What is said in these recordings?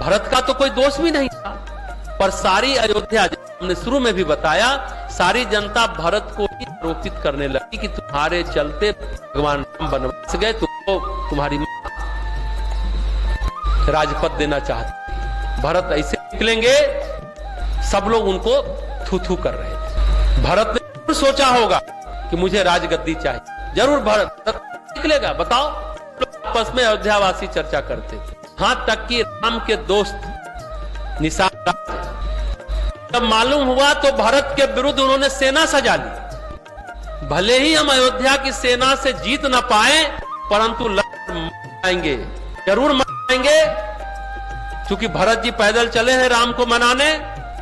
भरत का तो कोई दोष भी नहीं था, पर सारी अयोध्या, हमने शुरू में भी बताया, सारी जनता भरत को ही आरोपित करने लगी कि तुम्हारे चलते भगवान राम वनवास गए, तुमको तुम्हारी राजपद देना चाहते, भरत ऐसे निकलेंगे। सब लोग उनको थू थू कर रहे थे। भरत ने जरूर सोचा होगा कि मुझे राजगद्दी चाहिए, जरूर भरत निकलेगा। बताओ, आपस में अयोध्यावासी चर्चा करते थे, हां तक कि राम के दोस्त निषाद जब मालूम हुआ तो भरत के विरुद्ध उन्होंने सेना सजा ली। भले ही हम अयोध्या की सेना से जीत ना पाए, परंतु लड़ाएंगे, जरूर मनाएंगे, क्योंकि भरत जी पैदल चले हैं राम को मनाने।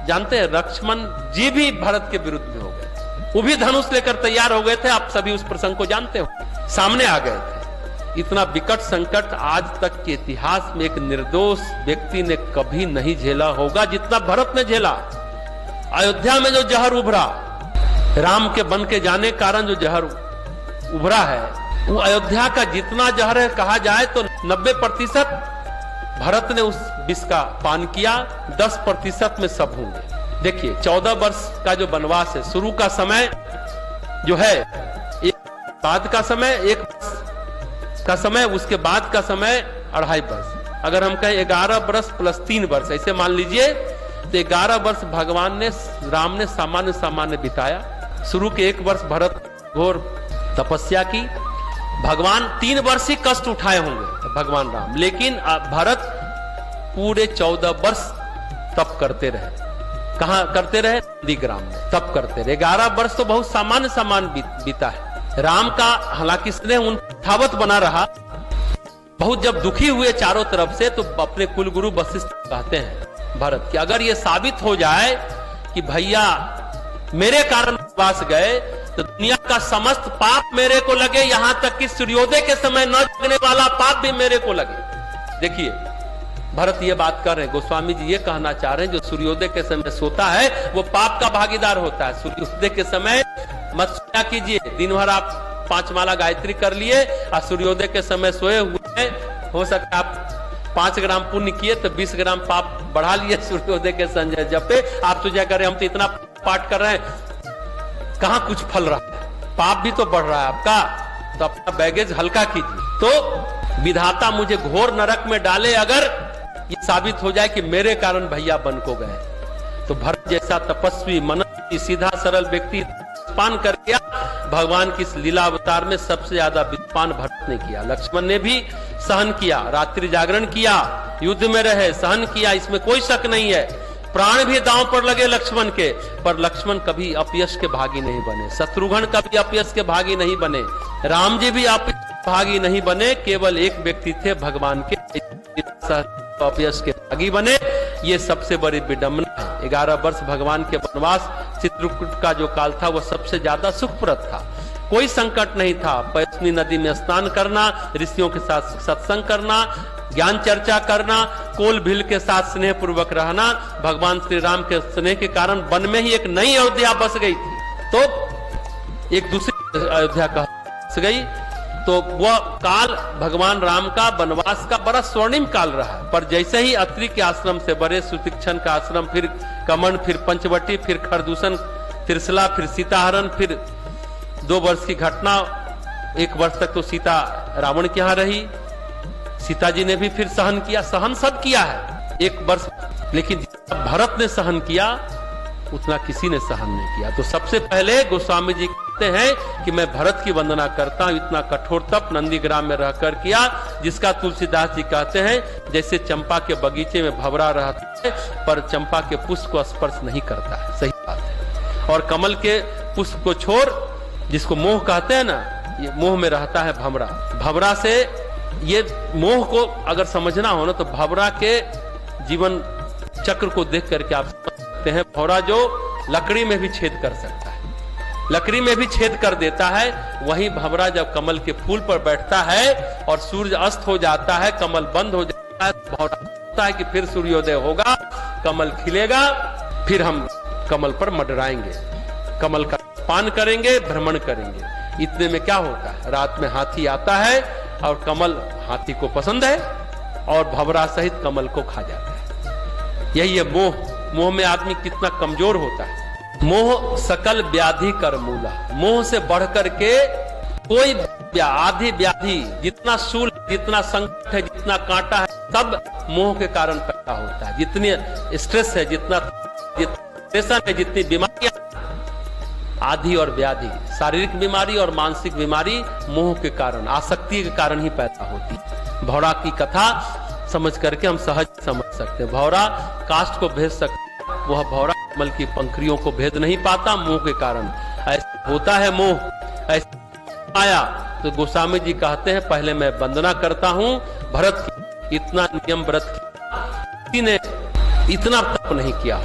जानते हैं, लक्ष्मण जी भी भरत के विरुद्ध में हो गए, वो भी धनुष लेकर तैयार हो गए थे। आप सभी उस प्रसंग को जानते हो, सामने आ गए थे। इतना विकट संकट आज तक के इतिहास में एक निर्दोष व्यक्ति ने कभी नहीं झेला होगा जितना भरत ने झेला। अयोध्या में जो जहर उभरा, राम के बन के जाने कारण जो जहर उभरा है, वो अयोध्या का जितना जहर है कहा जाए तो 90% भरत ने उस विष का पान किया, 10% में सब होंगे। देखिए, 14 वर्ष का जो वनवास है, शुरू का समय जो है, एक बाद का समय 1 का समय, उसके बाद का समय 2.5 वर्ष। अगर हम कहें 11 वर्ष प्लस 3 वर्ष, ऐसे मान लीजिए, तो 11 वर्ष भगवान ने, राम ने सामान्य बिताया। शुरू के 1 वर्ष भरत घोर तपस्या की, भगवान 3 वर्ष ही कष्ट उठाए होंगे भगवान राम, लेकिन भरत पूरे 14 वर्ष तप करते रहे। कहां करते रहे? नंदीग्राम में तप करते रहे। 11 वर्ष तो बहुत सामान्य बीता है। राम का हालांकि स्नेह उन यथावत बना रहा। बहुत जब दुखी हुए चारों तरफ से, तो अपने कुलगुरु वशिष्ठ कहते हैं भरत कि अगर ये साबित हो जाए कि भैया मेरे कारण वनवास गए, तो दुनिया का समस्त पाप मेरे को लगे, यहां तक कि सूर्योदय के समय न जगने वाला पाप भी मेरे को लगे। देखिए, भरत ये बात कर रहे हैं, गोस्वामी जी ये कहना चाह रहे हैं, जो सूर्योदय के समय सोता है वो पाप का भागीदार होता है। सूर्योदय के समय मत सोया कीजिए, दिन भर आप 5 माला गायत्री कर लिए और सूर्योदय के समय सोए हुए, हो सकता है आप 5 ग्राम पुण्य किए तो 20 ग्राम पाप बढ़ा लिए सूर्योदय के संजय जपे। आप तुझे कह रहे हम तो इतना पाठ कर रहे हैं, कहां कुछ फल रहा है, पाप भी तो बढ़ रहा है आपका, तो अपना बैगेज हल्का कीजिए। तो विधाता मुझे घोर नरक में डाले अगर ये साबित हो जाए कि मेरे कारण भैया बन को गए। तो भरत जैसा तपस्वी, मनस्वी, सीधा सरल व्यक्ति पान कर गया। भगवान की इस लीला अवतार में सबसे ज्यादा विद्वान भरत ने किया। लक्ष्मण ने भी सहन किया, रात्रि जागरण किया, युद्ध में रहे, सहन किया, इसमें कोई शक नहीं है। प्राण भी दांव पर लगे लक्ष्मण के, पर लक्ष्मण कभी अपयश के भागी नहीं बने। शत्रुघ्न कभी अपयश के भागी नहीं बने, राम जी भी भागी नहीं बने। केवल एक व्यक्ति थे भगवान के अपयश के भागी बने। ये सबसे बड़ी विडंबना है। 11 वर्ष भगवान के वनवास, चित्रकूट का जो काल था, वो सबसे ज्यादा सुखप्रद था। कोई संकट नहीं था। पैसनी नदी में स्नान करना, ऋषियों के साथ सत्संग करना, ज्ञान चर्चा करना, कोल भील के साथ स्नेह पूर्वक रहना। भगवान श्री राम के स्नेह के कारण वन में ही एक नई अयोध्या बस गई थी, तो एक दूसरी अयोध्या बस गई। तो वह काल भगवान राम का वनवास का बड़ा स्वर्णिम काल रहा है। पर जैसे ही अत्रि के आश्रम से बड़े, सुतीक्षण का आश्रम, फिर कमंड, फिर पंचवटी, फिर खरदूषण, त्रिशला, फिर सीताहरण, फिर 2 वर्ष की घटना, 1 वर्ष तक तो सीता रावण के यहाँ रही। सीता जी ने भी फिर सहन किया, सहन सब किया है 1 वर्ष, लेकिन भरत ने सहन किया उतना किसी ने सहन नहीं किया। तो सबसे पहले गोस्वामी जी कहते हैं कि मैं भरत की वंदना करता हूं, इतना कठोर तप नंदीग्राम में रहकर किया, जिसका तुलसीदास जी कहते हैं जैसे चंपा के बगीचे में भंवरा रहता है पर चंपा के पुष्प को स्पर्श नहीं करता है। सही बात है। और कमल के पुष्प को छोड़, जिसको मोह कहते हैं ना, ये मोह में रहता है भंवरा। भंवरा से ये मोह को अगर समझना हो ना तो भंवरा के जीवन चक्र को देख करके आप समझ सकते हैं। भंवरा जो लकड़ी में भी छेद कर सकता है, लकड़ी में भी छेद कर देता है, वही भंवरा जब कमल के फूल पर बैठता है और सूर्य अस्त हो जाता है, कमल बंद हो जाता है, भंवरा होता है कि फिर सूर्योदय होगा, कमल खिलेगा, फिर हम कमल पर मंडराएंगे, कमल का पान करेंगे, भ्रमण करेंगे। इतने में क्या होता है, रात में हाथी आता है और कमल हाथी को पसंद है और भंवरा सहित कमल को खा जाता है। यही है मोह। मोह में आदमी कितना कमजोर होता है। मोह सकल व्याधि कर मूला। मोह से बढ़कर के कोई आधी व्याधि, जितना शूल, जितना संकट है, जितना कांटा है, सब मोह के कारण पैदा होता है। जितनी स्ट्रेस है, जितना टेंशन है, जितनी बीमारियां, आधी और व्याधि, शारीरिक बीमारी और मानसिक बीमारी मोह के कारण, आसक्ति के कारण ही पैदा होती है। भंवरा की कथा समझ करके हम सहज समझ सकते हैं। भंवरा काष्ठ को भेद सकते, वह भंवरा कमल की पंखुड़ियों को भेद नहीं पाता मोह के कारण। ऐसा होता है मोह। ऐसा आया तो गोस्वामी जी कहते हैं, पहले मैं वंदना करता हूं भरत की, इतना नियम व्रत किसी ने इतना तप नहीं किया।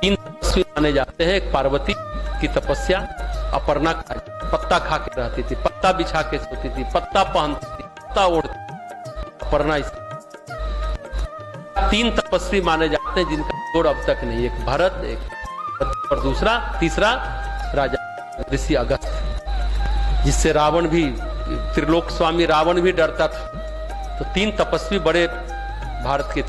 3 तपस्वी माने जाते हैं। एक पार्वती की तपस्या, अपर्णा पत्ता खा के रहती थी, पत्ता बिछा के सोती थी, पत्ता पहनती थी, पत्ता ओढ़ती, अपर्णा। 3 तपस्वी माने जाते हैं जिनका जोड़ अब तक नहीं। एक भरत, एक और दूसरा, तीसरा राजा ऋषि अगस्त, जिससे रावण भी, त्रिलोक स्वामी रावण भी डरता था। तो 3 तपस्वी बड़े भारत के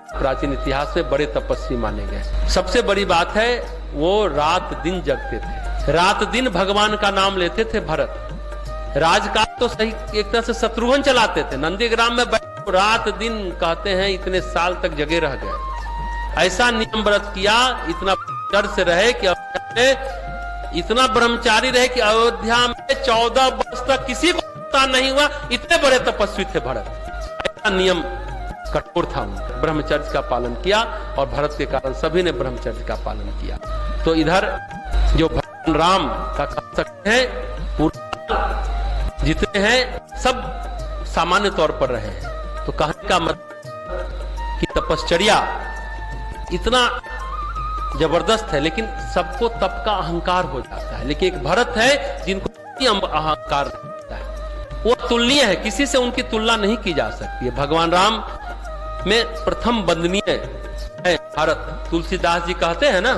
प्राचीन इतिहास में बड़े तपस्वी माने गए। सबसे बड़ी बात है वो रात दिन जगते थे, रात दिन भगवान का नाम लेते थे। भरत राजकाज तो सही एक तरह से शत्रुघ्न चलाते थे, नंदीग्राम में रात दिन कहते हैं इतने साल तक जगे रह गए। ऐसा नियम व्रत किया, इतना डर से रहे कि इतना ब्रह्मचारी रहे कि अयोध्या में 14 वर्ष तक किसी को पता नहीं हुआ, इतने बड़े तपस्वी थे भरत। ऐसा नियम कठोर था, ब्रह्मचर्य का पालन किया और भरत के कारण सभी ने ब्रह्मचर्य का पालन किया। तो इधर जो भगवान राम का कह सकते हैं पूरा जितने हैं सब सामान्य तौर पर रहे हैं। तो कहने का मतलब कि तपश्चर्या इतना जबरदस्त है, लेकिन सबको तप का अहंकार हो जाता है। लेकिन एक भरत है जिनको अहंकार रहता है, वो तुलनीय है, किसी से उनकी तुलना नहीं की जा सकती है। भगवान राम में प्रथम वंदनीय है भरत। तुलसीदास जी कहते हैं ना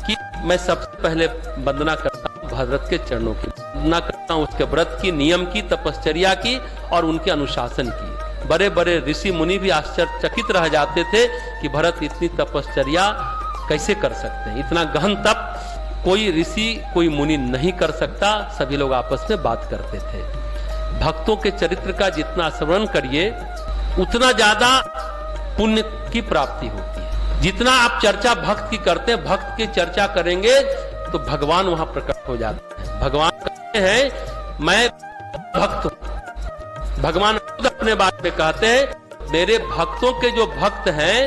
कि मैं सबसे पहले वंदना करता हूं भरत के चरणों की, वंदना करता हूं उसके व्रत की, नियम की, तपश्चर्या की और उनके अनुशासन की। बड़े बड़े ऋषि मुनि भी आश्चर्यचकित रह जाते थे कि भरत इतनी तपश्चर्या कैसे कर सकते हैं। इतना गहन तप कोई ऋषि, कोई मुनि नहीं कर सकता। सभी लोग आपस में बात करते थे। भक्तों के चरित्र का जितना स्मरण करिए उतना ज्यादा पुण्य की प्राप्ति होती है। जितना आप चर्चा भक्त की करते हैं, भक्त की चर्चा करेंगे तो भगवान वहां प्रकट हो जाते हैं। भगवान कहते हैं मैं भक्त हूं। भगवान खुद अपने बात में कहते हैं मेरे भक्तों के जो भक्त हैं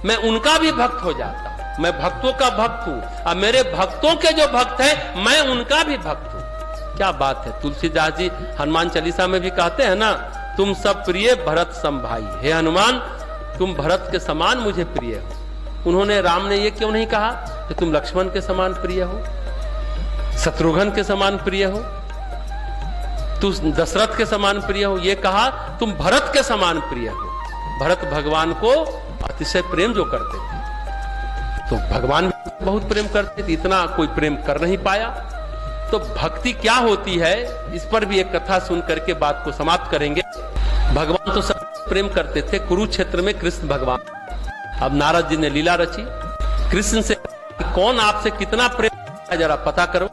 मैं उनका भी भक्त हो जाता हूं। मैं भक्तों का भक्त हूं और मेरे भक्तों के जो भक्त हैं मैं उनका भी भक्त हूं। क्या बात है। तुलसीदास जी हनुमान चालीसा में भी कहते हैं ना, तुम सब प्रिय भरत सम भाई। हे हनुमान, तुम भरत के समान मुझे प्रिय हो। उन्होंने, राम ने ये क्यों नहीं कहा कि तुम लक्ष्मण के समान प्रिय हो, शत्रुघ्न के समान प्रिय हो, तुम दशरथ के समान प्रिय हो। ये कहा तुम भरत के समान प्रिय हो। भरत भगवान को अतिशय प्रेम जो करते थे, तो भगवान भी बहुत प्रेम करते थे, इतना कोई प्रेम कर नहीं पाया। तो भक्ति क्या होती है, इस पर भी एक कथा सुन करके बात को समाप्त करेंगे। भगवान तो सब प्रेम करते थे। कुरुक्षेत्र में कृष्ण भगवान, अब नारद जी ने लीला रची कृष्ण से, कौन आपसे कितना प्रेम है जरा पता करो।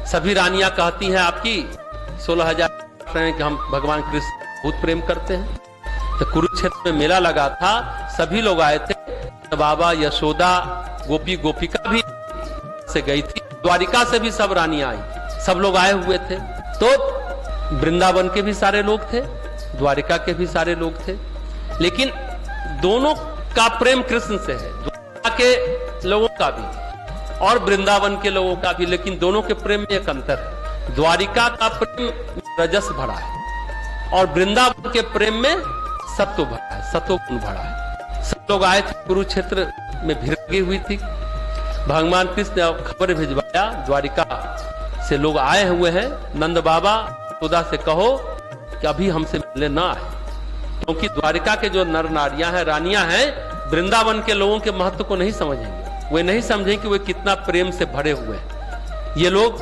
सभी रानियां कहती हैं आपकी 16,000 कि हम भगवान कृष्ण बहुत प्रेम करते हैं। तो कुरुक्षेत्र में मेला लगा था, सभी लोग आए थे। बाबा यशोदा गोपी गोपिका भी से गई थी, द्वारिका से भी सब रानियां आई, सब लोग आए हुए थे। तो वृंदावन के भी सारे लोग थे, द्वारिका के भी सारे लोग थे, लेकिन दोनों का प्रेम कृष्ण से है। द्वारिका के लोगों का भी और वृंदावन के लोगों का भी, लेकिन दोनों के प्रेम में एक अंतर है। द्वारिका का प्रेम रजस भरा है और वृंदावन के प्रेम में सत्व भरा है, सत्व गुण भरा है। सब लोग आए थे, कुरुक्षेत्र में भीड़ लगी हुई थी। भगवान कृष्ण ने खबर भिजवाया, द्वारिका से लोग आए हुए हैं, नंद बाबा यशोदा से कहो कि अभी हमसे मिलने ना आए, क्योंकि द्वारिका के जो नर नारियां हैं, रानियां हैं, वृंदावन के लोगों के महत्व को नहीं समझेंगे। वे नहीं समझेंगे कि वे कितना प्रेम से भरे हुए हैं। ये लोग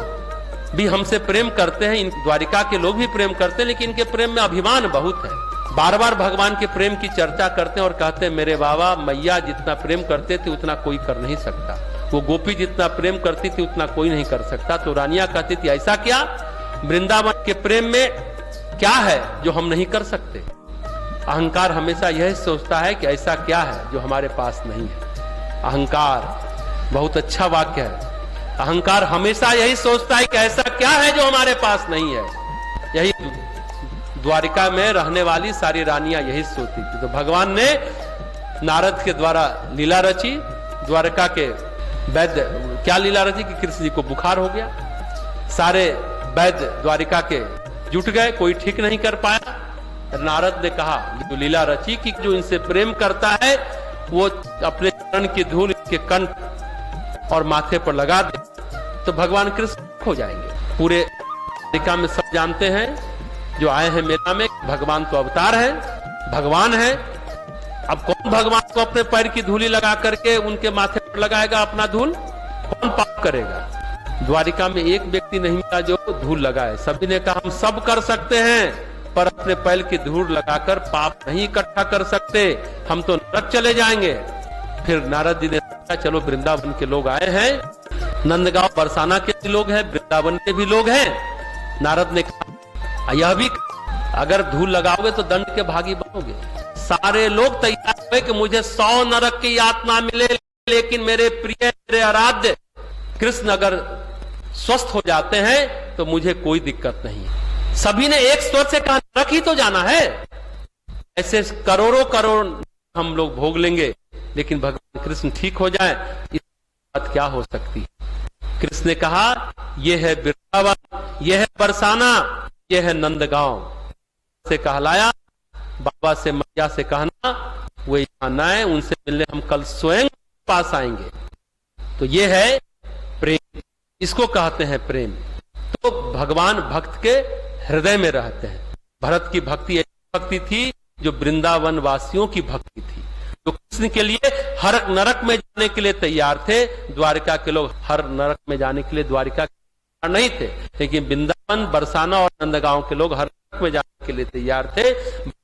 भी हमसे प्रेम करते हैं, इन द्वारिका के लोग भी प्रेम करते हैं, लेकिन इनके प्रेम में अभिमान बहुत है। बार बार भगवान के प्रेम की चर्चा करते हैं और कहते हैं मेरे बाबा मैया जितना प्रेम करते थे उतना कोई कर नहीं सकता, वो गोपी जितना प्रेम करती थी उतना कोई नहीं कर सकता। तो रानियां कहती थी ऐसा क्या, वृंदावन के प्रेम में क्या है जो हम नहीं कर सकते। अहंकार हमेशा यही सोचता है कि ऐसा क्या है जो हमारे पास नहीं है। अहंकार बहुत अच्छा वाक्य है। अहंकार हमेशा यही सोचता है कि ऐसा क्या है जो हमारे पास नहीं है। यही द्वारिका में रहने वाली सारी रानियां यही सोचती थी। तो भगवान ने नारद के द्वारा लीला रची, द्वारिका के वैद्य क्या लीला रची कि कृष्ण जी को बुखार हो गया। सारे वैद्य द्वारिका के जुट गए, कोई ठीक नहीं कर पाया। नारद ने कहा जो लीला रची कि जो इनसे प्रेम करता है वो अपने चरण की धूल इसके कंठ और माथे पर लगा दे तो भगवान कृष्ण हो जाएंगे। पूरे द्वारिका में सब जानते हैं जो आए हैं मेला में, भगवान तो अवतार है, भगवान है। अब कौन भगवान को अपने पैर की धूली लगा करके उनके माथे पर लगाएगा अपना धूल, कौन पाप करेगा। द्वारिका में एक व्यक्ति नहीं मिला जो धूल लगाए। सभी ने कहा हम सब कर सकते हैं पर अपने पैर की धूल लगाकर पाप नहीं इकट्ठा कर सकते, हम तो नरक चले जाएंगे। फिर नारद जी ने सोचा चलो वृंदावन के लोग आए हैं, नंदगांव बरसाना के भी लोग हैं, वृंदावन के भी लोग हैं। नारद ने कहा यह भी अगर धूल लगाओगे तो दंड के भागी बनोगे। सारे लोग तैयार हुए कि मुझे 100 नरक की यातना मिले, लेकिन मेरे प्रिय मेरे आराध्य कृष्ण अगर स्वस्थ हो जाते हैं तो मुझे कोई दिक्कत नहीं है। सभी ने एक स्वर से कहा नरक ही तो जाना है। ऐसे करोड़ों करोड़ हम लोग भोग लेंगे, लेकिन भगवान कृष्ण ठीक हो जाए, इस बात क्या हो सकती है। कृष्ण ने कहा यह है वृंदावन, यह है बरसाना, यह है नंदगांव। से कहलाया, बाबा से मैया से कहना वो यहां न आए, उनसे मिलने हम कल स्वयं पास आएंगे। तो यह है प्रेम, इसको कहते हैं प्रेम। तो भगवान भक्त के हृदय में रहते हैं। भरत की भक्ति ऐसी भक्ति थी जो वृंदावन वासियों की भक्ति थी, जो कृष्ण के लिए हर नरक में जाने के लिए तैयार थे। द्वारिका के लोग हर नरक में जाने के लिए द्वारिका नहीं थे, लेकिन वृंदावन बरसाना और नंदगांव के लोग हर नरक में जाने के लिए तैयार थे।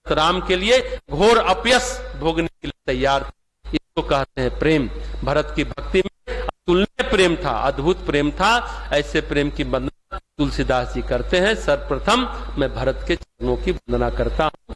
राम के लिए घोर अपयश भोगने के लिए तैयार थे। इसको कहते हैं प्रेम। भरत की भक्ति में अतुलनीय प्रेम था, अद्भुत प्रेम था। ऐसे प्रेम की वंदना तुलसीदास जी करते हैं। सर्वप्रथम मैं भरत के चरणों की वंदना करता हूं।